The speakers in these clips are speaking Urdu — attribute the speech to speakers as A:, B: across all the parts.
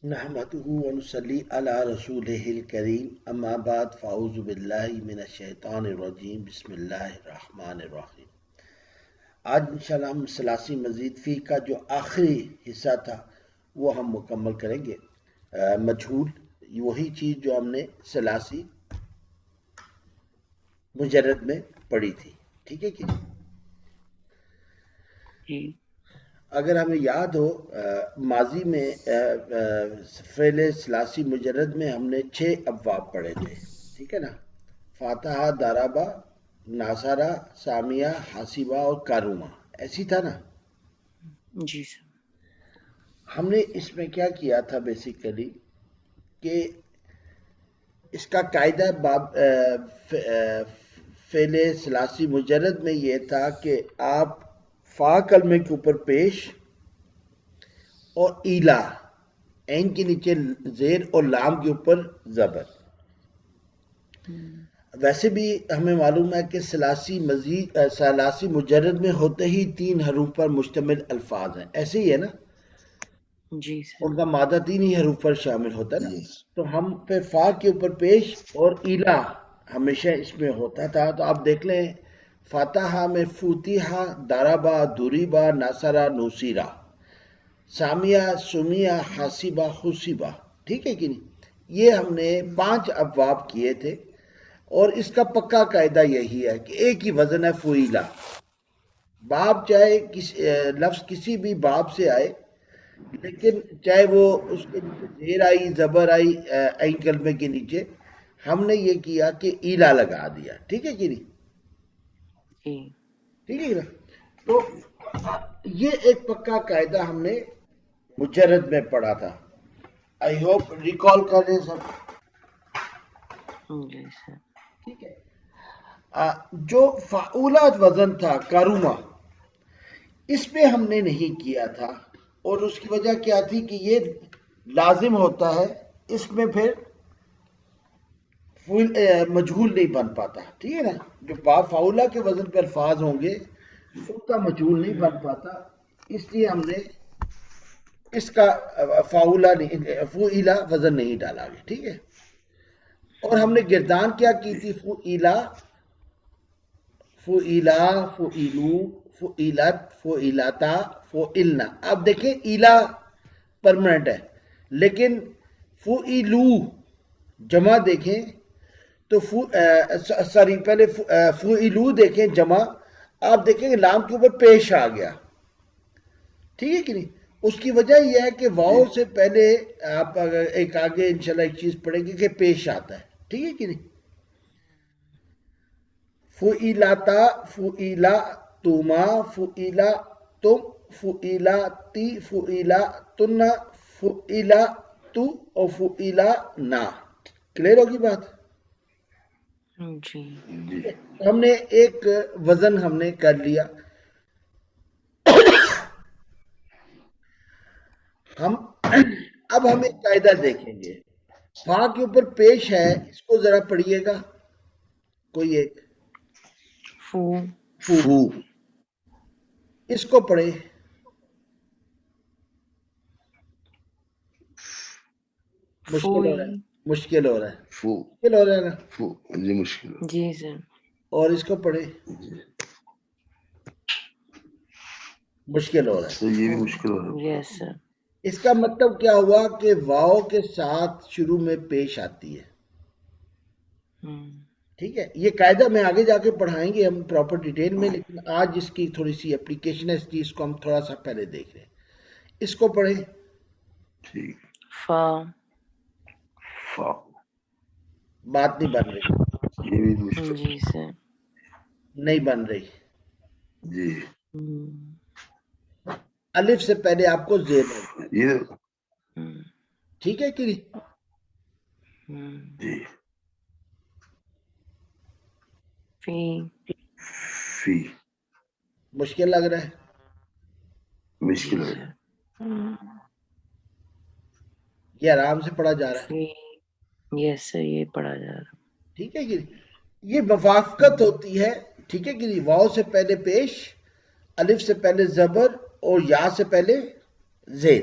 A: نحمده ونصلي على رسوله الكريم اما بعد فاعوذ بالله من الشیطان الرجیم بسم اللہ الرحمن الرحیم۔ آج انشاءاللہ ہم ثلاثی مزید فی کا جو آخری حصہ تھا وہ ہم مکمل کریں گے۔ مجہول وہی چیز جو ہم نے ثلاثی مجرد میں پڑھی تھی، ٹھیک ہے کہ
B: جی
A: اگر ہمیں یاد ہو ماضی میں فعل ثلاثی مجرد میں ہم نے 6 ابواب پڑھے تھے، ٹھیک ہے نا؟ فاتحہ، دارابا، ناصرہ، سامیہ، حاسبہ اور کارومہ، ایسی تھا نا؟
B: جی سر
A: ہم نے اس میں کیا کیا تھا بیسیکلی کہ اس کا قاعدہ فعل ثلاثی مجرد میں یہ تھا کہ آپ فا کلمے کے اوپر پیش اور ایلا، عین کے نیچے زیر اور لام کے اوپر زبر۔ ویسے بھی ہمیں معلوم ہے کہ ثلاثی مجرد میں ہوتے ہی 3 حروف پر مشتمل الفاظ ہیں، ایسے ہی ہے نا؟
B: جی سر
A: ان کا مادہ 3 ہی حروف پر شامل ہوتا ہے نا؟ تو ہم پہ فا کے اوپر پیش اور ایلا ہمیشہ اس میں ہوتا تھا۔ تو آپ دیکھ لیں فاتحہ میں فتحہ، دارابا، دوریبا، ناصرہ، نوسیرہ، سامیہ، سمیہ، حاسبہ، حسیبہ، ٹھیک ہے کہ نہیں؟ یہ ہم نے 5 ابواب کیے تھے، اور اس کا پکا قاعدہ یہی ہے کہ ایک ہی وزن ہے فعیلا۔ باب چاہے لفظ کسی بھی باب سے آئے، لیکن چاہے وہ اس کے نیچے زیر آئی، زبر آئی، عین کلمے کے نیچے، ہم نے یہ کیا کہ ایلا لگا دیا، ٹھیک ہے کہ نہیں؟
B: جی
A: ٹھیک ہے نا؟ تو یہ ایک پکا قاعدہ ہم نے مجرد میں پڑھا تھا۔ آئی ہوپ ریکال کر رہے ہیں سب،
B: جی سر
A: ٹھیک ہے؟ جو فعولہ وزن تھا کاروما، اس پہ ہم نے نہیں کیا تھا، اور اس کی وجہ کیا تھی کہ یہ لازم ہوتا ہے، اس میں پھر مجہول نہیں بن پاتا، ٹھیک ہے نا؟ جو فعولہ کے وزن پہ الفاظ ہوں گے ان کا مجہول نہیں بن پاتا، اس لیے ہم نے اس کا فعولہ وزن نہیں ڈالا گیا، ٹھیک ہے؟ اور ہم نے گردان کیا کی تھی؟ فعیلا، فعیلا، فعیلو، فعیلت، فعیلاتا، فعلنا۔ اب دیکھیں ایلا پرمنٹ ہے، لیکن فعیلو جمع دیکھیں تو سوری پہلے فعیلو دیکھیں جمع، آپ دیکھیں کہ لام کے اوپر پیش آ گیا، ٹھیک ہے کہ نہیں؟ اس کی وجہ یہ ہے کہ واؤ سے پہلے آپ اگر ایک آگے انشاءاللہ ایک چیز پڑھیں گے کہ پیش آتا ہے، ٹھیک ہے کہ نہیں؟ فعیلاتا، فعیلا تما، فعیلا تم، فعیلا تی، فعیلا تن، فعیلا تو اور فعیلا نا۔ کلیئر ہوگی بات؟
B: جی
A: ہم نے ایک وزن ہم نے کر لیا۔ اب ہم ایک قاعدہ دیکھیں گے، فا کے اوپر پیش ہے، اس کو ذرا پڑھیے گا کوئی ایک،
B: فو
A: فو، اس کو پڑھے، مشکل ہو رہا ہے،
B: فوئی
A: مشکل ہو رہا ہے، مشکل ہو رہا ہے نا؟
C: جی مشکل
B: جی سر
A: اور اس کو پڑھے، مشکل ہو رہا ہے۔
C: تو یہ بھی مشکل ہو رہا
B: یس سر
A: اس کا مطلب کیا ہوا کہ واؤ کے ساتھ شروع میں پیش آتی ہے، ٹھیک ہے؟ یہ قاعدہ میں آگے جا کے پڑھائیں گے ہم پراپر ڈیٹیل میں، لیکن آج اس کی تھوڑی سی اپلیکیشن ہے، اس چیز کو ہم تھوڑا سا پہلے دیکھ رہے ہیں۔ اس کو پڑھیں،
C: ٹھیک
B: فا
C: فا،
A: بات نہیں بن رہی،
C: یہ بھی مشکل،
B: جی سر
A: نہیں بن رہی۔
C: جی
A: الف سے پہلے آپ کو زیر لگنا ہے،
C: یہ
A: ٹھیک ہے کہ نہیں؟
C: جی
B: فی
C: فی،
A: مشکل لگ رہا ہے؟
C: مشکل
B: جی
C: ہو
B: سر
C: رہا
A: یہ آرام سے پڑھا جا رہا ہے،
B: فی یس سر یہ پڑھا جا رہا
A: ٹھیک ہے کہ نہیں؟ یہ موافقت ہوتی ہے، ٹھیک ہے کہ نہیں؟ واؤ سے پہلے پیش، الف سے پہلے زبر اور یا سے پہلے زیر،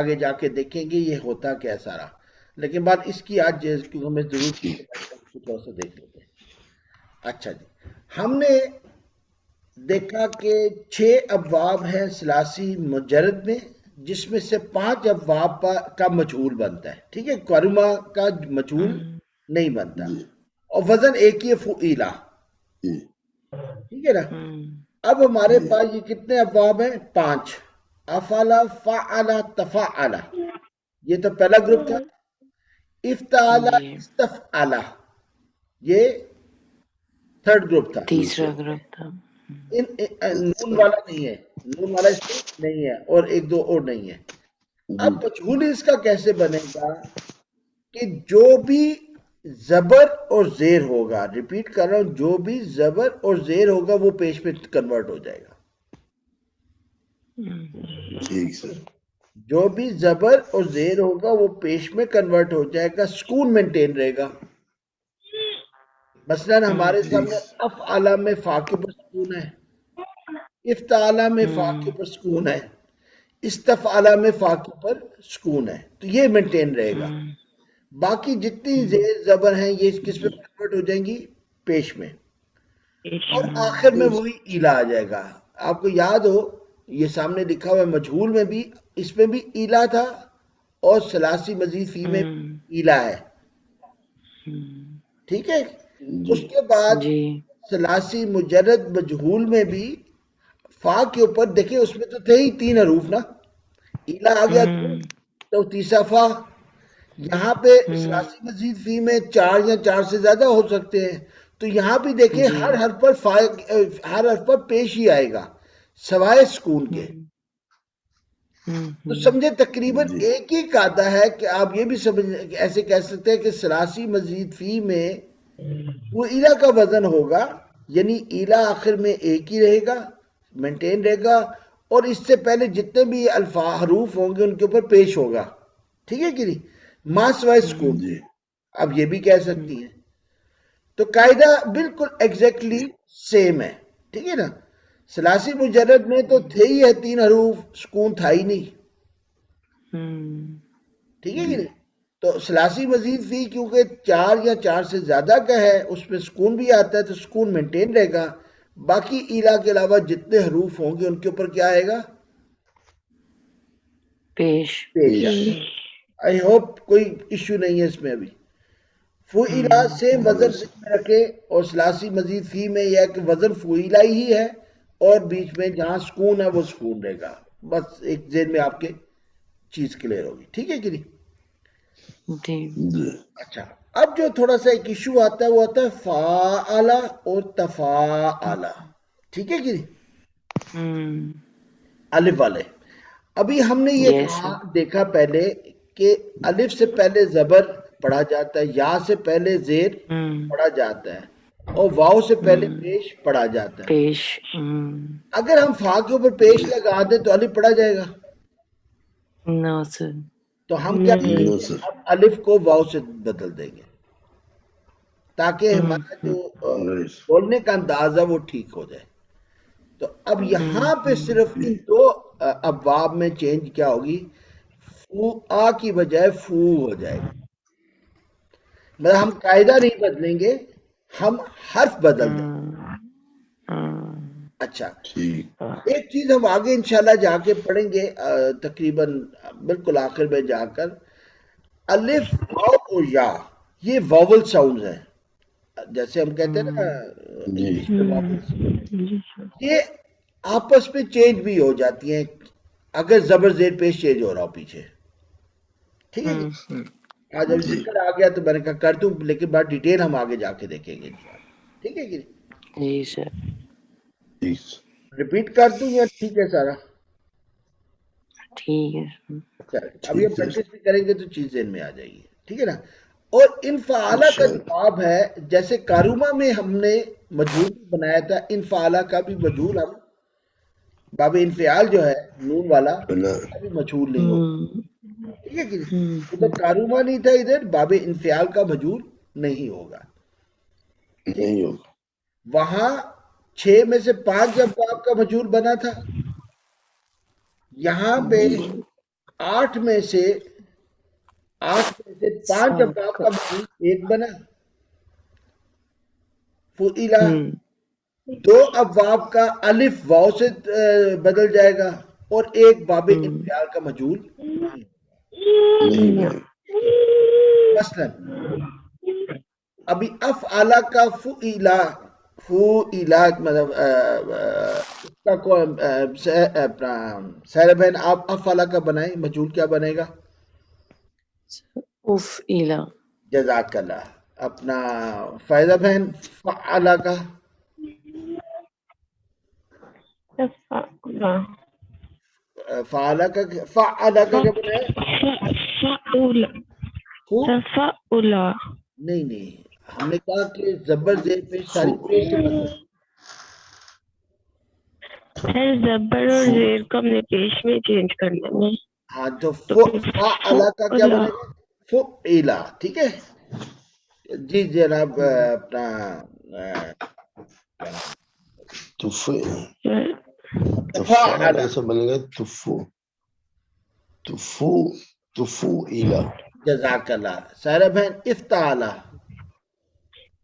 A: آگے جا کے دیکھیں گے یہ ہوتا کیا سارا، لیکن بات اس کی آج کیونکہ ہمیں ضرورت کچھ اور سے دیکھ لیتے ہیں۔ اچھا جی، ہم نے دیکھا کہ 6 ابواب ہیں ثلاثی مجرد میں، جس میں سے 5 ابواب کا مجہول بنتا ہے، ٹھیک ہے، قرما کا مجہول نہیں بنتا، اور وزن ایک ہی ہے، فعیلا، ٹھیک ہے نا۔ اب ہمارے پاس یہ کتنے ابواب ہیں؟ 5، افعلا، فعلا، تفعلا، یہ تو پہلا گروپ تھا۔ افتعلا، استفعلا، یہ تھرڈ گروپ تھا۔
B: تیسرا گروپ تھا۔
A: نون والا نہیں ہے، نون والا اس میں نہیں ہے، اور ایک دو اور نہیں ہے۔ اب مجہول اس کا کیسے بنے گا کہ جو بھی زبر اور زیر ہوگا، ریپیٹ کر رہا ہوں، جو بھی زبر اور زیر ہوگا وہ پیش میں کنورٹ ہو جائے گا۔
C: ٹھیک سر،
A: جو بھی زبر اور زیر ہوگا وہ پیش میں کنورٹ ہو جائے گا، سکون مینٹین رہے گا۔ مثلا ہمارے سامنے افعلا میں فا کے اوپر سکون ہے، افتعلا میں فا کے اوپر سکون ہے، استفعلا میں فا کے اوپر سکون ہے، تو یہ مینٹین رہے گا۔ باقی جتنی زیر زبر ہیں یہ کس میں کنورٹ ہو جائیں گی؟ پیش میں، اور آخر میں وہی ایلا آ جائے گا۔ آپ کو یاد ہو یہ سامنے لکھا ہوا ہے مجہول میں بھی، اس میں بھی ایلا تھا، اور ثلاثی مزید فی میں ایلا ہے، ٹھیک ہے۔ اس کے بعد
B: جی
A: ثلاثی مجرد مجہول میں بھی فا کے اوپر دیکھیں، اس میں تو تھے ہی 3 حروف نا، ایلا آ گیا تو تیسرا فا، یہاں پہ ثلاثی مزید فی میں 4 یا 4 سے زیادہ ہو سکتے ہیں، تو یہاں بھی دیکھیں
B: جی
A: ہر حرف پر پیش ہی آئے گا سوائے سکون کے، تو سمجھے تقریباً ایک ہی قاعدہ ہے کہ آپ یہ بھی سمجھ ایسے کہہ سکتے ہیں کہ ثلاثی مزید فی میں وہ ایلا کا وزن ہوگا، یعنی ایلا آخر میں ایک ہی رہے گا، مینٹین رہے گا، اور اس سے پہلے جتنے بھی حروف ہوں گے ان کے اوپر پیش ہوگا، ٹھیک ہے کہ نہیں، ما سوائے سکون۔ اب یہ بھی کہہ سکتی ہیں، تو قاعدہ بالکل ایگزیکٹلی سیم ہے، ٹھیک ہے نا۔ ثلاثی مجرد میں تو تھے ہی ہے 3 حروف، سکون تھا ہی نہیں، ٹھیک ہے کہ نہیں۔ تو ثلاثی مزید فی کیونکہ 4 یا 4 سے زیادہ کا ہے، اس میں سکون بھی آتا ہے تو سکون مینٹین رہے گا، باقی ایلا کے علاوہ جتنے حروف ہوں گے ان کے اوپر کیا آئے گا؟
B: پیش۔
A: آئی ہوپ کوئی ایشو نہیں ہے اس میں ابھی۔ فعیلا سے وزن ذہن میں رکھے، اور ثلاثی مزید فی میں یہ ہے کہ وزن فعیلا ہی ہے، اور بیچ میں جہاں سکون ہے وہ سکون رہے گا، بس ایک ذہن میں آپ کے چیز کلیئر ہوگی، ٹھیک ہے کہ نہیں۔ اچھا، اب جو تھوڑا سا ایک ایشو آتا ہے وہ آتا ہے فاعلا اور تفاعلا، ٹھیک ہے کہ نہیں، الف والے۔ ابھی ہم نے یہ دیکھا پہلے کہ الف سے پہلے زبر پڑھا جاتا ہے، یا سے پہلے زیر پڑھا جاتا ہے، اور واو سے پہلے پیش پڑھا جاتا ہے۔
B: پیش
A: اگر ہم فا کے اوپر پیش لگا دیں تو الف پڑھا جائے گا؟
B: نو سر،
A: تو ہم کیا کریں گے؟ اب الف کو واو سے بدل دیں گے تاکہ ہمارا جو بولنے کا انداز ہے وہ ٹھیک ہو جائے۔ تو اب یہاں پہ صرف ان 2 ابواب میں چینج کیا ہوگی، فو آ کی بجائے فو ہو جائے گا، مطلب ہم قاعدہ نہیں بدلیں گے، ہم حرف بدل دیں گے۔ اچھا، ایک چیز ہم آگے انشاءاللہ جا کے پڑھیں گے، تقریباً بالکل آخر میں جا کر، الف، واو اور یا یہ واول ساؤنڈز ہیں، جیسے ہم کہتے ہیں نا انگلش میں واولز، یہ آپس میں چینج بھی ہو جاتی ہیں اگر زبر زیر پیش چینج ہو رہا ہو پیچھے، ٹھیک ہے جی۔ آج ابھی ذکر آ گیا تو میں نے کہا کر دوں، لیکن بات ڈیٹیل ہم آگے جا کے دیکھیں گے انشاءاللہ، ٹھیک ہے جی۔
B: جی سر،
A: ریپیٹ کر دوں یا ٹھیک ہے سارا؟
B: ٹھیک ہے،
A: ابھی ہم پریکٹس بھی کریں گے تو چیز ذہن میں آ جائے گی، ٹھیک ہے نا۔ اور انفعالہ کا جواب ہے، جیسے کاروما میں ہم نے مجہول بنایا تھا، انفعالہ کا بھی مجہول ہم باب انفعال جو ہے نون والا ابھی مجہول نہیں ہوگا، ٹھیک ہے کہ ادھر کاروما نہیں تھا، ادھر باب انفعال کا مجہول نہیں ہوگا، وہاں 6 میں سے 5 ابواب کا مجہول بنا تھا، یہاں پہ 8 میں سے 5 ابواب کا مجموع ایک بنا، فعیلا 2 ابواب کا الف واو سے بدل جائے گا، اور ایک باب انفعال کا مجہول
C: نہیں بنے،
A: مثلا ابھی افعلا کا فعیلا مطلب اس کا اپنا سہرا بہن آپ افعلا کا بنائیں، مجہول کیا بنے گا؟
B: افعلا.
A: جزاک اللہ. اپنا فائدہ بہن فعلا کا
D: تفعلا.
A: فعلا کا کیا بنائے؟
D: فعولا. تفعلا.
A: نہیں ہم نے کہا کہ زبر زیر پیش ساری پیش سے بن سکتی.
D: پھر زبر اور زیر کو ہم نے پیش میں چینج کرنا ہے.
A: ہاں تو فعلا کا کیا بنے گا؟ فعلا. ٹھیک ہے جی جناب. اپنا
C: تفعل ایسا بنے گا تفعیلا.
A: جزاک اللہ. سہرا بہن افتعلا.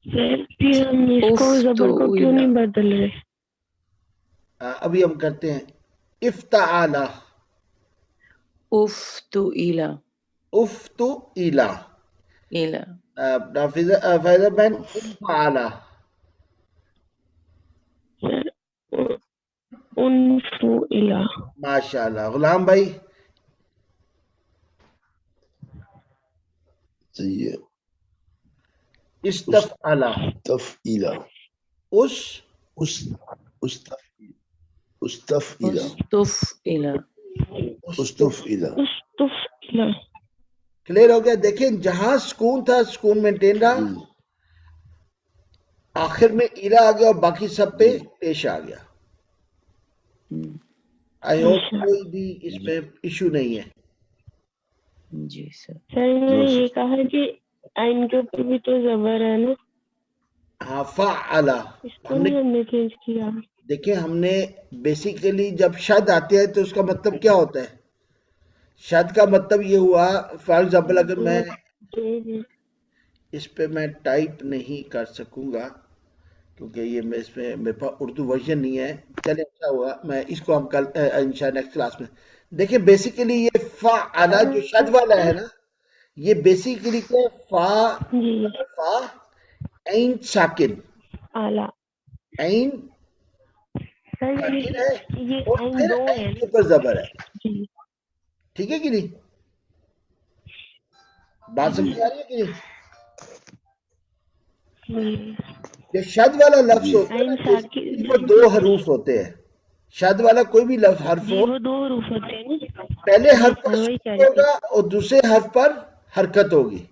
D: پھر ہم اس کو زبر کو کیوں نہیں بدل رہے؟
A: ابھی ہم کرتے ہیں افتعلا.
B: افتعلا.
A: افتعلا.
B: الا.
A: اپنا فائدہ بہن انفعلا.
D: انفعلا.
A: ماشاء اللہ. غلام بھائی
C: صحیح ہے.
A: استفعلا.
C: تفعیلا. استفعیلا.
B: استفعلا.
D: استفعلا.
A: کلیئر ہو گیا؟ دیکھیں جہاں سکون تھا سکون مینٹین رہا، آخر میں ایلا آ گیا اور باقی سب پہ پیش آ گیا. آئی ہوپ کوئی بھی اس میں ایشو نہیں ہے.
B: جی سر.
D: سر میں نے یہ کہا کہ عین کے اوپر بھی تو زبر ہے نا.
A: ہاں فعلا.
D: اس کو نہیں ہم نے چینج کیا.
A: دیکھیں ہم نے بیسیکلی جب شد آتے ہیں تو اس کا مطلب کیا ہوتا ہے؟ شد کا مطلب یہ ہوا، فار ایگزامپل اگر میں اس پہ میں ٹائپ نہیں کر سکوں گا کیونکہ یہ میں اس میں میرے پاس اردو ورژن نہیں ہے. چلے اچھا ہوا میں اس کو ہم کل انشاءاللہ نیکسٹ کلاس میں دیکھیں. بیسیکلی یہ فعلا جو شد والا ہے نا، یہ بیسیکلی کیا فا عین ساکن.
D: اعلیٰ.
A: عین
D: سر
A: ساکن ہے
D: یہ
A: اور
D: عین
A: پھر
D: دو
A: عین
D: ہے
A: کے اوپر زبر ہے.
D: جی.
A: ٹھیک ہے کہ نہیں؟ بات سمجھ آ رہی ہے کہ نہیں؟ جو شد والا لفظ ہوتا ہے نا بیسیکلی وہ 2 حروف ہوتے ہیں. شد والا کوئی بھی لفظ حرف ہو،
D: وہ 2 حروف ہوتے ہیں نا.
A: پہلے
D: جی
A: حرف پر
D: سر وہی کہہ
A: سکون
D: رہی
A: ہوگا اور دوسرے حرف پر حرکت ہوگی.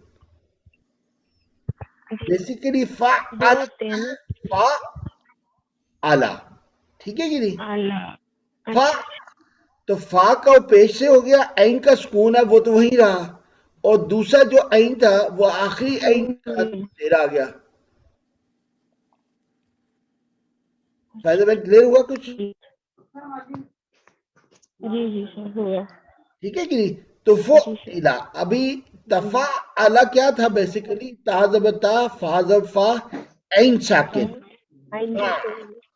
A: بیسیکلی فا
D: دو ہوتے ہیں نا.
A: فا اعلی. ٹھیک ہے کہ نہیں؟
D: اعلیٰ.
A: فا تو فا کا پیش سے ہو گیا، عین کا سکون ہے وہ تو وہیں رہا، اور دوسرا جو عین تھا وہ آخری عین کا دیر آ گیا. فائدہ میں کلیئر ہوا کچھ؟
D: جی سر ہو گیا.
A: ٹھیک ہے کہ نہیں؟ تو فعلا. ابھی تفعلا کیا تھا؟ بیسیکلی تا زبر تا، فا زبر فا، عین ساکن،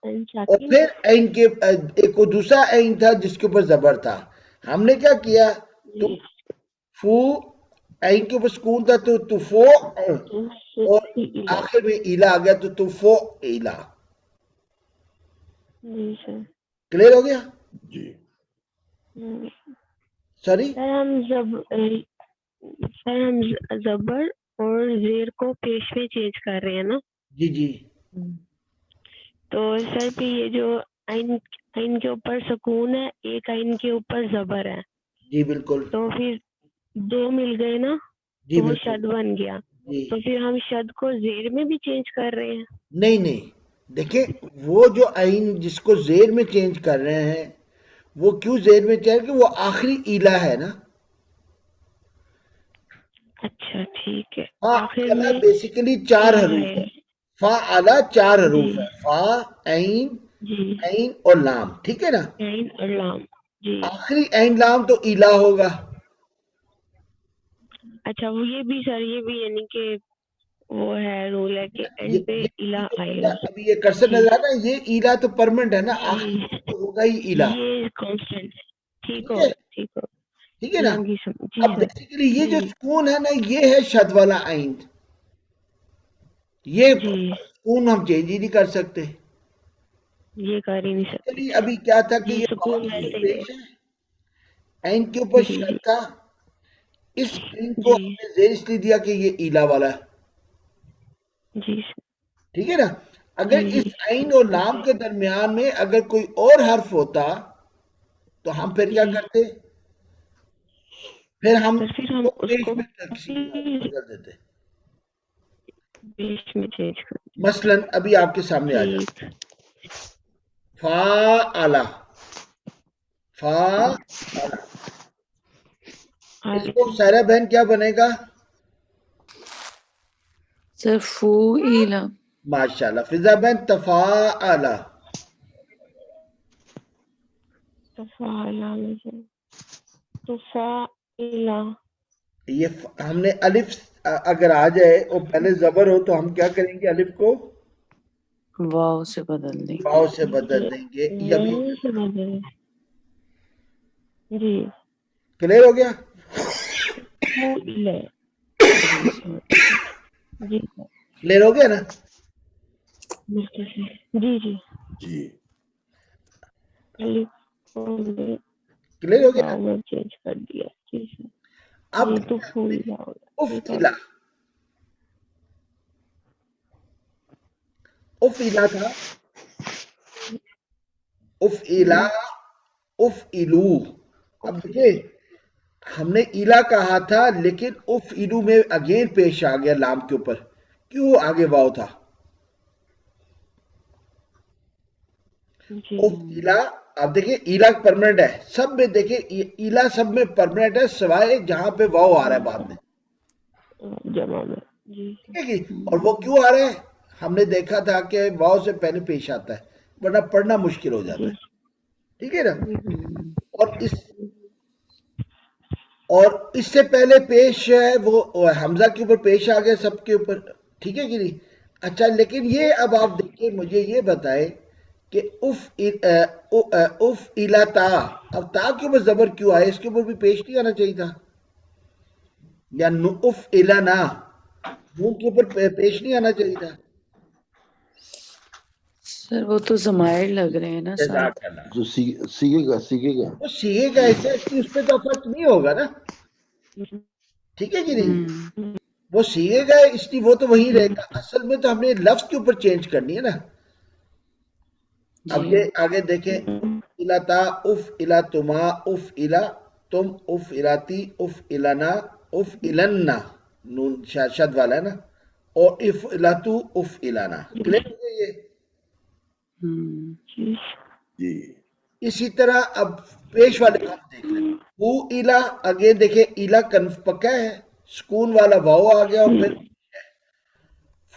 A: اور پھر عین کے ایک دوسرا عین تھا جس کے اوپر زبر تھا. ہم نے کیا کیا؟ تو فو عین کے اوپر سکون تھا تو تفو، اور آخر میں ایلا آ گیا تو تفو ایلا.
D: جی سر.
A: کلیئر ہو گیا؟
C: جی.
A: سوری
D: سر ہم زبر اور زیر کو پیش میں چینج کر رہے ہیں نا.
A: جی
D: تو سر پہ یہ جو عین کے اوپر سکون ہے، ایک عین کے اوپر زبر ہے.
A: جی بالکل.
D: تو پھر 2 مل گئے نا،
A: جی
D: تو وہ
A: بالکل.
D: شد بن گیا.
A: جی
D: تو پھر ہم شد کو زیر میں بھی چینج کر رہے ہیں.
A: نہیں دیکھیں وہ جو عین جس کو زیر میں چینج کر رہے ہیں وہ کیوں زیر میں چینج کہ وہ آخری ایلا ہے نا.
D: اچھا ٹھیک ہے.
A: فا
D: آخر میں
A: بیسیکلی 4
D: ایلا
A: حروف
D: ہے.
A: ہے. فا اعلی 4 حروف
D: جی
A: ہے، فا عین
D: جی
A: عین اور لام. ٹھیک ہے نا؟
D: عین اور لام. جی
A: آخری عین لام تو ایلا ہوگا.
D: اچھا وہ یہ بھی سر یہ بھی یعنی کہ وہ ہے رول ہے کہ اینڈ پہ الہ آئے گا.
A: ابھی یہ کرسر
D: جی
A: نظر آ رہا ہے، یہ ایلا تو پرمنٹ ہے نا،
D: جی
A: آخری تو ہوگا ہی ایلا.
D: یہ کانسٹنٹ ہے. ٹھیک
A: ٹھیک
D: ہو
A: ہے
D: گیا ٹھیک ہو
A: ٹھیک ہے نا.
D: جی جی
A: اب
D: سر
A: بیسیکلی یہ جو
D: جی
A: سکون ہے نا، یہ ہے شد والا عین. یہ
D: جی
A: سکون ہم چینج ہی نہیں کر سکتے.
D: یہ کر ہی نہیں سکتے.
A: چلیے ابھی کیا تھا کہ
D: جی
A: یہ
D: سکون
A: واو
D: ویسے ہی
A: پیش ہے، عین کے اوپر
D: جی
A: شد
D: جی
A: تھا. اس عین کو
D: جی
A: ہم نے زیر اس لیے دیا کہ یہ ایلا والا ہے.
D: جی سر
A: ٹھیک ہے نا. اگر
D: جی
A: اس
D: جی
A: عین اور لام کے درمیان میں اگر کوئی اور حرف ہوتا تو ہم پھر کیا
D: جی
A: کرتے؟ پھر ہم
D: سر پھر
A: اس
D: ہم
A: کو
D: اس
A: پیش
D: کو
A: میں تقسیم بدل دیتے.
D: بیچ میں چینج کر
A: مثلا ابھی آپ کے سامنے آ جائے
D: ٹھیک
A: فا فا اس کو سارا بہن کیا بنے گا؟
B: سر فوئیلا.
A: ماشاءاللہ. فضا بہن تفاعلا. یہ ہم نے الف اگر آ جائے اور پہلے زبر ہو تو ہم کیا کریں گے؟ الف کو
B: واو سے بدل دیں گے.
A: واو سے بدل دیں گے. یہ بھی
D: جی
A: کلیئر ہو گیا؟
B: جی سر.
D: جی
A: کلیئر ہو گیا نا؟
D: جی جی
C: جی
A: کلیئر ہو گیا؟
D: میں چینج کر دیا. جی سر
A: اب
D: جی تو پھول جاؤ
A: افعلا. افعلا تھا، افعلا، افعلو. اب دیکھیں ہم نے ایلا کہا تھا لیکن افعلو میں اگین پیش آ گیا لام کے اوپر. کیوں آگے واو تھا؟
D: جی
A: افعلا. اب دیکھیں ایلا پرمنٹ ہے سب میں، دیکھیں ایلا سب میں پرمنٹ ہے سوائے جہاں پہ واو آ رہا ہے بعد میں.
D: جمع میں جی
A: ٹھیک ہے جی. اور وہ کیوں آ رہا ہے؟ ہم نے دیکھا تھا کہ واو سے پہلے پیش آتا ہے ورنہ پڑھنا مشکل ہو جاتا
D: جی
A: ہے. ٹھیک ہے نا.
B: ہم،
A: اور اس سے پہلے پیش ہے وہ حمزہ کے اوپر پیش آ گیا سب کے اوپر. ٹھیک ہے کہ نہیں؟ اچھا لیکن یہ اب آپ دیکھیں مجھے یہ بتائیں کہ اف الا تا. اب تا کے اوپر زبر کیوں آئے؟ اس کے اوپر بھی پیش نہیں آنا چاہیے تھا. یا اف الا نا، نون کے اوپر پیش نہیں آنا چاہیے تھا.
B: سر وہ تو ضمائر لگ رہے ہیں نا ساتھ.
A: جزاک اللہ.
C: جو سیکھے گا سیکھے گا.
A: وہ سیے گا ایسے اس پہ تو فرق نہیں ہوگا نا. ٹھیک ہے کہ نہیں؟
B: ہم،
A: وہ سیے گا اس لیے وہ تو وہی رہے گا. اصل میں تو ہم نے لفظ کے اوپر چینج کرنی ہے نا. اب
B: جی
A: یہ آگے دیکھیں الاتا اف الا تما اف الا تم اف الاتی اف النا اف النا. نون شد والا ہے نا. اور اف الاتو اف الانا. کلیئر ہو گیا یہ؟
B: ہم،
C: جی
A: اسی طرح اب پیش والے کا ہم دیکھ لیں. فو الا اگین دیکھیں الا پکا ہے، سکون والا واو آ گیا اور پھر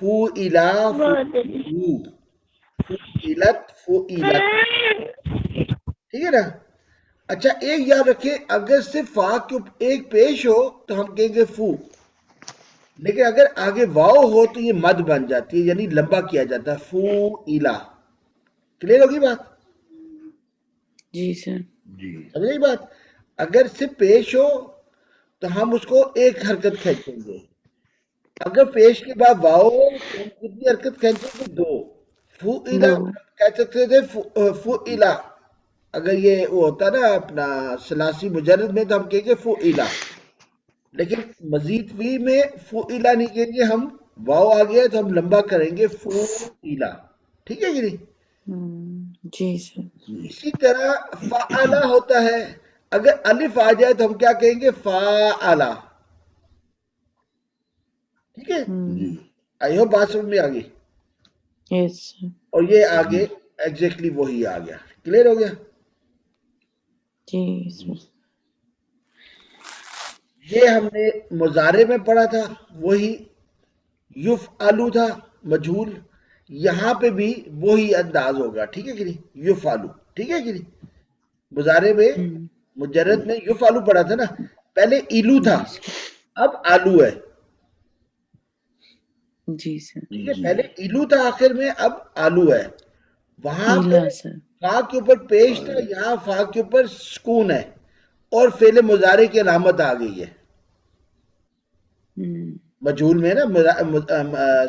A: فو الا فو فو الت فو الت. ٹھیک ہے نا. اچھا ایک یاد رکھیں اگر صرف فا کے ایک پیش ہو تو ہم کہیں گے فو، لیکن اگر آگے واو ہو تو یہ مد بن جاتی ہے یعنی لمبا کیا جاتا ہے. فو الا. کلیئر ہوگی بات؟
B: جی سر.
C: جی
A: سمجھ گئی بات؟ اگر صرف پیش ہو تو ہم اس کو ایک حرکت کھینچیں گے. اگر پیش کے بعد واو ہو تو ہم کتنی حرکت کھینچیں گے؟ دو. فو الا
B: دو.
A: کہہ سکتے تھے فو الا. اگر یہ وہ ہوتا نا اپنا ثلاثی مجرد میں تو ہم کہیں گے فو الا. لیکن مزید وی میں فو الا نہیں کہیں گے ہم، واو آ گیا تو ہم لمبا کریں گے فو الا. ٹھیک ہے کہ نہیں؟
B: جی سر.
C: جی
A: اسی طرح فعلا ہوتا ہے. اگر الف آ جائے تو ہم کیا کہیں گے؟ فعلا. ٹھیک ہے.
C: جی
A: آئی ہو بات سمجھ میں آ گئی.
B: یس سر.
A: اور یہ
C: جی
A: آگے ایگزیکٹلی وہی آ گیا. کلیئر ہو گیا؟
B: جی
C: جی
B: سر.
A: یہ ہم نے مضارع میں پڑھا تھا، وہی یفعلو تھا مجہول. یہاں پہ بھی وہی انداز ہوگا. ٹھیک ہے کہ نہیں؟ یفعلو. ٹھیک ہے کہ نہیں؟ مضارع میں مجرد میں یفعلو پڑھا تھا نا، پہلے ایلو تھا، اب آلو ہے.
B: جی سر.
A: ٹھیک ہے، پہلے ایلو تھا آخر میں، اب آلو ہے. وہاں پہ
B: ایلا سر.
A: فا کے اوپر پیش تھا، یہاں فا کے اوپر سکون ہے اور فعل مضارع کی علامت آ گئی ہے مجہول میں نا،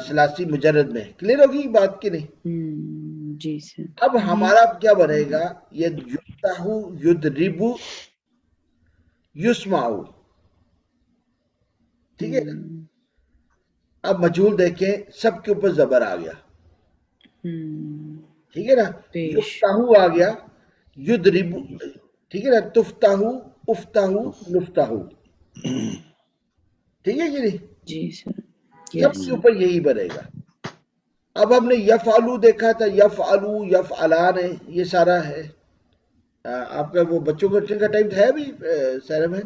A: ثلاثی مجرد میں. کلیئر ہوگی بات کی نہیں؟
B: جی سر.
A: اب ہمارا کیا بنے گا؟ یہ یفتح، یضرب، یسمع. ٹھیک ہے نا؟ اب مجہول دیکھیں، سب کے اوپر زبر آ گیا. ٹھیک ہے نا؟ یفتح آ گیا، یضرب، ٹھیک ہے نا، تفتح، افتح، نفتح. ٹھیک ہے کہ نہیں؟
B: جی سر.
A: سب کے اوپر یہی بنے گا. اب ہم نے یفعلو دیکھا تھا، یفعلو، یفعلان ہے، یہ سارا ہے. آپ کا وہ بچوں کو کا ٹائم ہے ابھی سیرم ہے،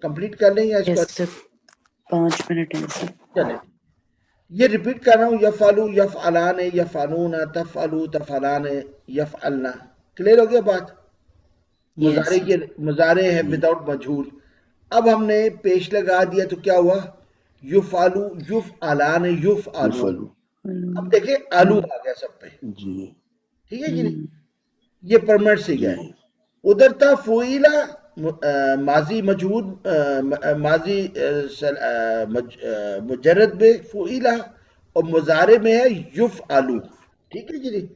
A: کمپلیٹ کر لیں یا اس کو
B: 5 منٹ ہے سر.
A: چلیں. یہ ریپیٹ کر رہا ہوں، یفعلو، یفعلان، یفعلون، تفعلو، تفعلان، یفعلنا. کلیئر ہو گیا بات؟ مضارع ہے وداؤٹ مجہول. اب ہم نے پیش لگا دیا تو کیا ہوا؟ یفعلو، یفعلان، یفعلو. اب دیکھیں آلو آ گیا سب پہ. ٹھیک ہے کہ نہیں؟ یہ پرمنٹ سی گئے. ادھر تھا فعیلا، ماضی مجہول، ماضی مجرد میں فعیلا، اور مضارع میں ہے یفعلو. ٹھیک ہے جی؟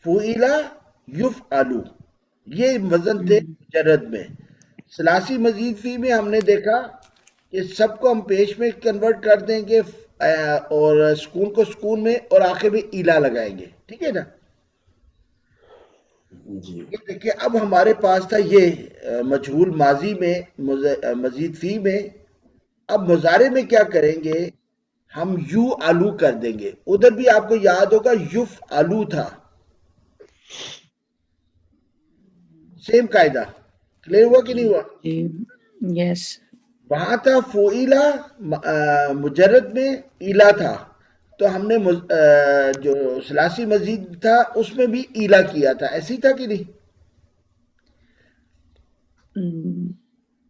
A: فعیلا، یفعلو، یہ وزن تھے مجرد میں. ثلاثی مزید فی میں ہم نے دیکھا کہ سب کو ہم پیش میں کنورٹ کر دیں گے اور سکون کو سکون میں، اور آخر میں ایلا لگائیں گے. ٹھیک ہے نا؟ یہ دیکھیں، اب ہمارے پاس تھا یہ مجہول ماضی میں مزید فی میں. اب مضارع میں کیا کریں گے؟ ہم یو آلو کر دیں گے. ادھر بھی آپ کو یاد ہوگا یف آلو تھا، سیم قاعدہ. کلیئر ہوا کہ نہیں ہوا؟
B: یس.
A: وہاں تھا فعیلا، مجرد میں ایلا تھا، تو ہم نے جو ثلاثی مزید تھا اس میں بھی ایلا کیا تھا. ایسی تھا کہ نہیں؟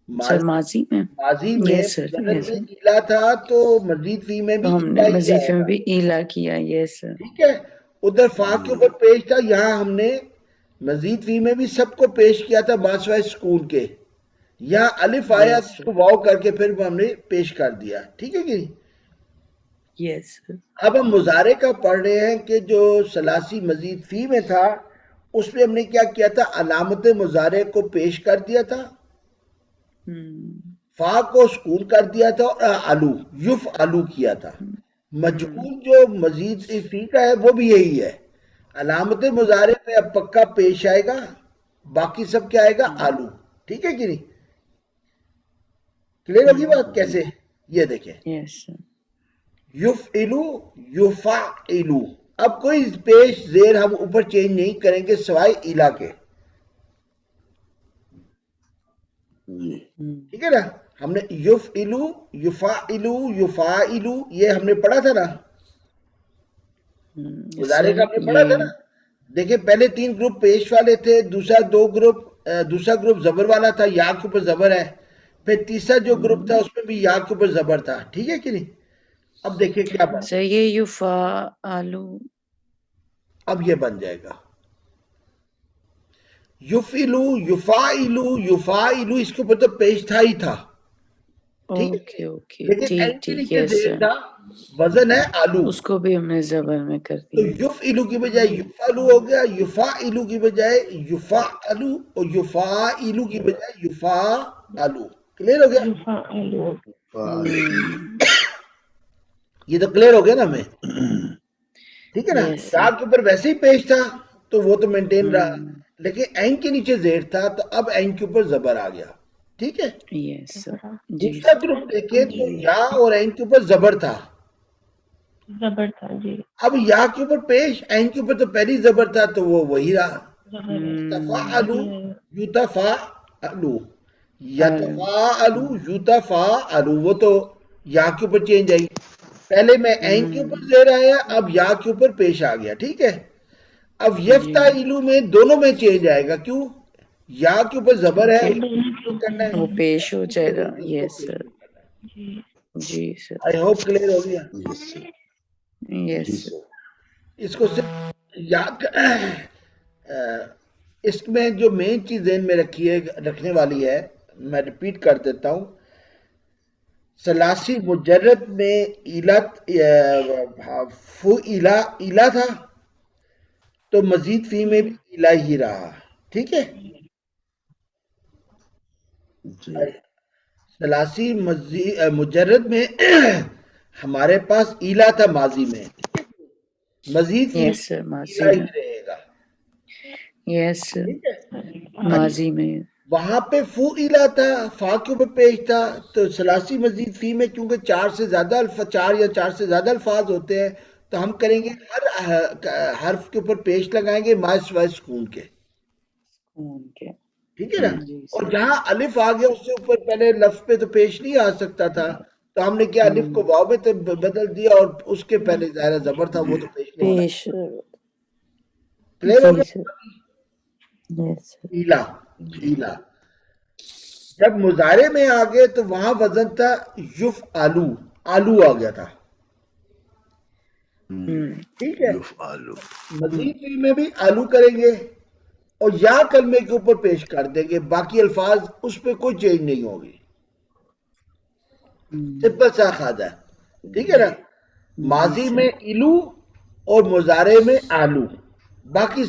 B: سر ماضی میں
A: مجرد میں ایلا تھا تو مزید فی میں بھی
B: ہم نے مزید میں بھی ایلا کیا. یس سر.
A: ٹھیک ہے. ادھر فا کے اوپر پیش تھا، یہاں ہم نے مزید فی میں بھی سب کو پیش کیا تھا باسوائے سکون کے. یہاں الف آیا تو اس کو واو کر کے پھر ہم نے پیش کر دیا. ٹھیک ہے کہ نہیں؟
B: یس.
A: اب ہم مضارع کا پڑھ رہے ہیں کہ جو ثلاثی مزید فی میں تھا اس میں ہم نے کیا کیا تھا؟ علامت مضارع کو پیش کر دیا تھا، فا کو سکون کر دیا تھا، اور آلو، یف آلو کیا تھا. مجہول جو مزید فی کا ہے وہ بھی یہی ہے. علامت مضارع پہ اب پکا پیش آئے گا، باقی سب کیا آئے گا؟ آلو. ٹھیک ہے کہ نہیں؟ کلیئر ہوگی بات کیسے؟ یہ دیکھیں، یفعلو، یفعلو. اب کوئی پیش زیر ہم اوپر چینج نہیں کریں گے سوائے ایلا کے. ٹھیک ہے نا؟ ہم نے یفعلو، یفعلو، یفعلو یہ ہم نے پڑھا تھا نا، مضارع کا ہم نے پڑھا تھا نا. دیکھیں پہلے 3 گروپ پیش والے تھے، دوسرا گروپ زبر والا تھا، یا کے اوپر زبر ہے. پھر تیسرا جو گروپ تھا اس میں بھی یا کے اوپر زبر تھا. ٹھیک ہے کہ نہیں؟ اب دیکھیں کیا بن
B: سر یہ یفعلو،
A: اب یہ بن جائے گا یفعلو، یفعلو، یفعلو. اس کے اوپر تو پیش تھا ہی تھا. ٹھیک ہے، لیکن این کے نیچے زیر تھا، وزن ہے آلو،
B: اس کو بھی ہم نے زبر میں کر
A: تو
B: دیا.
A: یفعلو کی بجائے یفعلو ہو گیا، یفعلو کی بجائے یفعلو، اور یفعلو کی بجائے یفعلو. کلیئر ہو گیا؟ یہ تو کلیئر ہو گیا نا ہمیں. ٹھیک ہے نا؟ یا کے اوپر ویسے ہی پیش تھا تو وہ تو مینٹین رہا، لیکن این کے نیچے زیر تھا تو اب این کے اوپر زبر آ گیا. ٹھیک ہے. دوسرا گروپ دیکھیں تو یا اور این کے اوپر زبر تھا،
D: جی.
A: اب یا کے اوپر پیش، این کے اوپر تو پہلی زبر تھا تو وہ وہی رہا. تفعلو، یتفعلو، یتفعلو، یتفعلو، وہ تو یا کے اوپر چینج آئی. پہلے میں این کے اوپر زیر آیا، اب یا کے اوپر پیش آ گیا. ٹھیک ہے. اب یفتعیلو میں دونوں میں چینج آئے گا. کیوں؟ یا کے اوپر زبر ہے
B: جی
A: کرنا ہے,
B: وہ پیش ہو جائے گا. یس سر. جی سر.
A: آئی ہوپ کلیئر ہو گیا.
C: Yes, sir.
B: یس
C: جی
B: سر.
C: سر.
A: اس کو صرف یاد اس میں جو مین چیز ذہن میں رکھنے والی ہے, میں ریپیٹ کر دیتا ہوں. سلاسی مجرد میں فو ایلا تھا تو مزید فی میں بھی ایلا ہی رہا. ٹھیک ہے.
C: جی
A: سلاسی مجرد میں ہمارے پاس ایلا تھا ماضی میں, مزید فی
B: یس سر.
A: میں
B: ماضی
A: ایلا ہی
B: میں.
A: رہے گا.
B: یس سر.
A: ٹھیک ہے.
B: ماضی میں.
A: وہاں پہ فو ایلا تھا, فا کے اوپر پیش تھا, تو سلاسی مزید فی میں چونکہ چار یا چار سے زیادہ الفاظ ہوتے ہیں تو ہم کریں گے ہر حرف کے اوپر پیش لگائیں گے ما سوائے سکون کے.
B: کے.
A: ٹھیک ہے نا.
B: جی
A: اور
B: سر.
A: جہاں الف آ گیا اس سے اوپر پہلے لفظ پہ تو پیش نہیں آ سکتا تھا, تو ہم نے کیا الف کو واو میں بدل دیا اور اس کے پہلے ظاہر زبر تھا وہ تو پیش نہیں ہونا.
B: پیش.
A: کلیئر ہو
B: جی
A: گیا.
B: سر. یس سر.
A: ایلا. ایلا جب مضارع میں آ گئے تو وہاں وزن تھا یف آلو, آلو آ گیا تھا. ٹھیک ہے.
C: یفعلو.
A: مزید فی میں بھی آلو کریں گے اور یا کلمے کے اوپر پیش کر دیں گے, باقی الفاظ اس پہ کوئی چینج نہیں ہوگی. سمپل سا کھادا ہے. ٹھیک ہے نا. ماضی میں الو اور مضارع میں آلو, باقی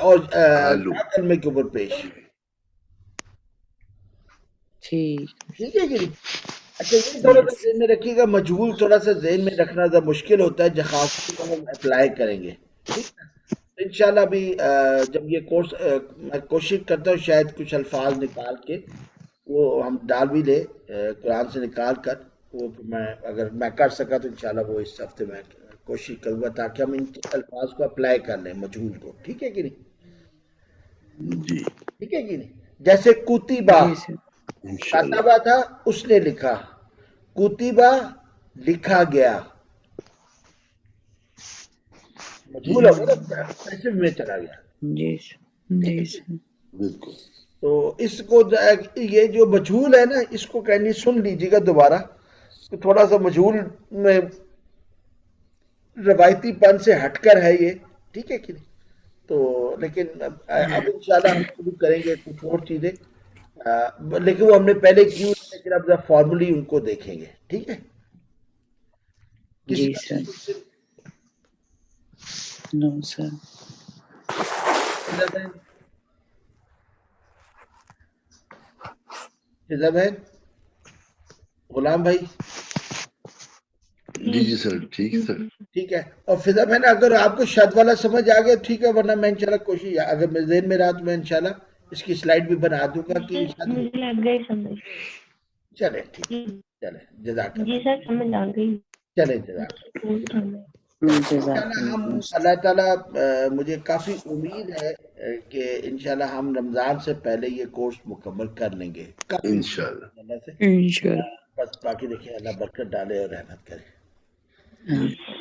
A: اور
C: آلو.
A: یا کلمے کے اوپر پیش.
B: ٹھیک.
A: ٹھیک ہے کہ نہیں. اچھا یہ تھوڑا سا ذہن میں رکھیے گا, مجہول تھوڑا سا ذہن میں رکھنا ذرا مشکل ہوتا ہے, خاص طور ہم اپلائی کریں گے. ٹھیک ہے. انشاءاللہ ابھی جب یہ کورس میں کوشش کرتا ہوں شاید کچھ الفاظ نکال کے وہ ہم ڈال بھی لے قرآن سے نکال کر, وہ میں اگر میں کر سکا تو انشاءاللہ وہ اس ہفتے میں کوشش کروں گا تاکہ ہم ان الفاظ کو اپلائی کر لیں مجہول کو. ٹھیک ہے کہ نہیں.
C: جی
A: ٹھیک ہے کہ نہیں. جیسے کوتیبہ,
B: جی سر.
C: انشاءاللہ.
A: کاتبہ تھا اس نے لکھا, کوتیبہ لکھا گیا.
C: جی
A: مجھول ہو گیا نا, پیسو میں چلا گیا.
B: جی سر. جی سر.
C: بالکل.
A: تو اس کو یہ جو مجھول ہے نا اس کو کہنی سن لیجیے گا دوبارہ, کہ تھوڑا سا مجھول میں روایتی پن سے ہٹ کر ہے یہ. ٹھیک ہے کہ نہیں. تو لیکن اب انشاءاللہ ہم شروع کریں گے کچھ اور چیزیں, لیکن وہ ہم نے پہلے کی ہوئی, لیکن اب فارملی ان کو دیکھیں گے. ٹھیک ہے. کسی
B: جی
A: کا
B: سر.
A: کوئی
B: نو سر.
A: فضا بہن, غلام بھائی.
C: جی جی سر. ٹھیک ہے سر.
A: ٹھیک ہے. اور فضا بہن اگر آپ کو شد والا سمجھ آ گیا ٹھیک ہے, ورنہ میں انشاءاللہ کوشش, اگر میرے ذہن میں رہا تو میں انشاءاللہ اس کی سلائیڈ بھی بنا دوں گا کہ
D: مجھے لگ گئی سمجھ.
A: چلے ٹھیک ہے. چلے جزاک
D: جی
A: اللہ.
D: سر سمجھ آ گئی.
A: چلے جزاک اللہ.
B: جزاک
A: انشاءاللہ ہم
B: اللہ.
A: اللہ تعالیٰ مجھے کافی امید ہے کہ انشاءاللہ ہم رمضان سے پہلے یہ کورس مکمل کر لیں گے. کافی
C: انشاءاللہ.
A: اللہ سے.
B: انشاءاللہ.
A: بس باقی دیکھیں اللہ برکت ڈالے اور رحمت کرے.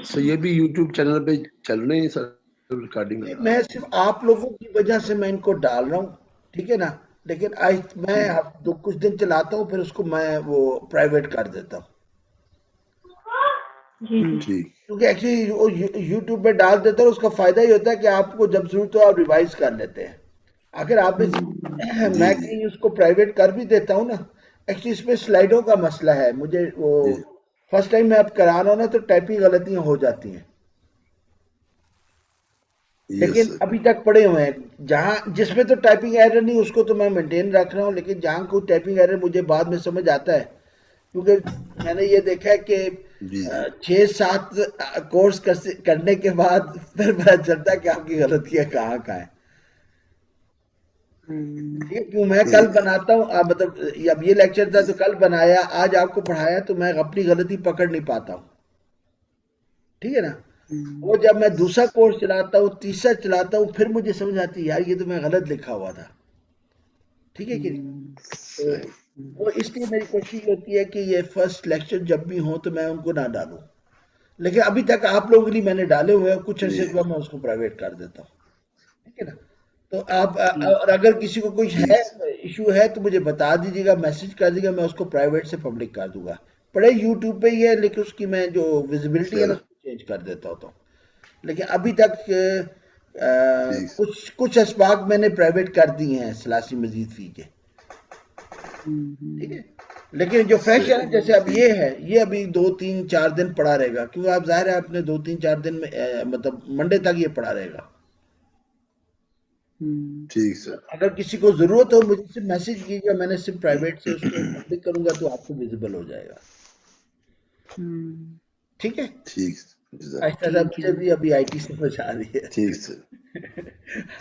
C: سر یہ بھی یوٹیوب چینل پہ چل رہے ہیں سر ریکارڈنگ.
A: میں صرف آپ لوگوں کی وجہ سے میں ان کو ڈال رہا ہوں. ٹھیک ہے نا. لیکن میں کچھ دن چلاتا ہوں پھر اس کو میں وہ پرائیویٹ کر دیتا ہوں.
C: ٹھیک.
A: کیونکہ ایکچولی یوٹیوب پہ ڈال دیتا ہوں, اس کا فائدہ ہی ہوتا ہے کہ آپ کو جب ضرورت ہو آپ ریوائز کر لیتے ہیں. اگر آپ میں کہیں اس کو پرائیویٹ کر بھی دیتا ہوں نا, ایکچولی اس میں سلائیڈوں کا مسئلہ ہے. مجھے وہ فرسٹ ٹائم میں اب کرا رہا ہوں نا تو ٹائپنگ غلطیاں ہو جاتی ہیں, لیکن ابھی تک پڑے ہوئے ہیں. جہاں جس میں تو ٹائپنگ ایرر نہیں اس کو تو میں مینٹین رکھ رہا ہوں, لیکن جہاں کوئی ٹائپنگ ایرر مجھے بعد میں سمجھ آتا ہے, کیونکہ میں نے یہ دیکھا ہے کہ 6-7 کورس کرنے کے بعد پھر پتا چلتا ہے کہ آپ کی غلطیاں کہاں کہاں ہیں. کیوں میں کل بناتا ہوں, مطلب اب یہ لیکچر تھا تو کل بنایا, آج آپ کو پڑھایا تو میں اپنی غلطی پکڑ نہیں پاتا ہوں. ٹھیک ہے نا. وہ جب میں دوسرا کورس چلاتا ہوں, تیسرا چلاتا ہوں, پھر مجھے سمجھ آتی ہے یار یہ تو میں غلط لکھا ہوا تھا. ٹھیک ہے کہ نہیں. تو وہ اس لیے میری کوشش ہوتی ہے کہ یہ فرسٹ لیکچر جب بھی ہوں تو میں ان کو نہ ڈالوں. لیکن ابھی تک آپ لوگوں کے لیے میں نے ڈالے ہوئے ہیں, کچھ عرصے کے بعد میں اس کو پرائیویٹ کر دیتا ہوں, ٹھیک ہے نا. تو آپ اور اگر کسی کو کچھ ہے ایشو ہے تو مجھے بتا دیجیے گا, میسج کر دیجیے گا, میں اس کو پرائیویٹ سے پبلک کر دوں گا. پڑے یوٹیوب پہ ہی ہے لیکن اس کی میں جو ویزیبلٹی ہے نا اس کو چینج کر دیتا ہوتا ہوں. لیکن ابھی تک کچھ اسباق میں نے پرائیویٹ کر دی ہیں سلاسی مزید فی کے, ٹھیک ہے. لیکن جو فریش ہے جیسے اب یہ ہے, یہ ابھی 2-3-4 دن پڑا رہے گا, کیونکہ آپ ظاہر ہے آپ نے 2-3-4 دن میں مطلب منڈے تک یہ پڑا رہے گا.
C: ٹھیک سر,
A: اگر کسی کو ضرورت ہو مجھے صرف میسج کیجیے, میں نے صرف پرائیویٹ سے اس کو پبلک کروں گا تو آپ کو ویزیبل ہو جائے گا, ٹھیک ہے.
C: ٹھیک
A: آہستہ آہستہ مجھے بھی ابھی آئی ٹی سے بچا رہی ہے.
C: ٹھیک سر.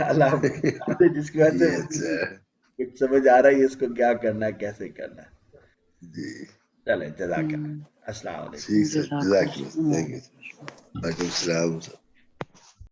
A: اللہ حافظ. جس کی وجہ سے کچھ سمجھ آ رہا ہے اس کو کیا کرنا ہے, کیسے کرنا ہے.
C: جی
A: چلیں, جزاک اللہ. السلام علیکم.
C: ٹھیک سر, جزاک اللہ, تھینک یو. وعلیکم السلام.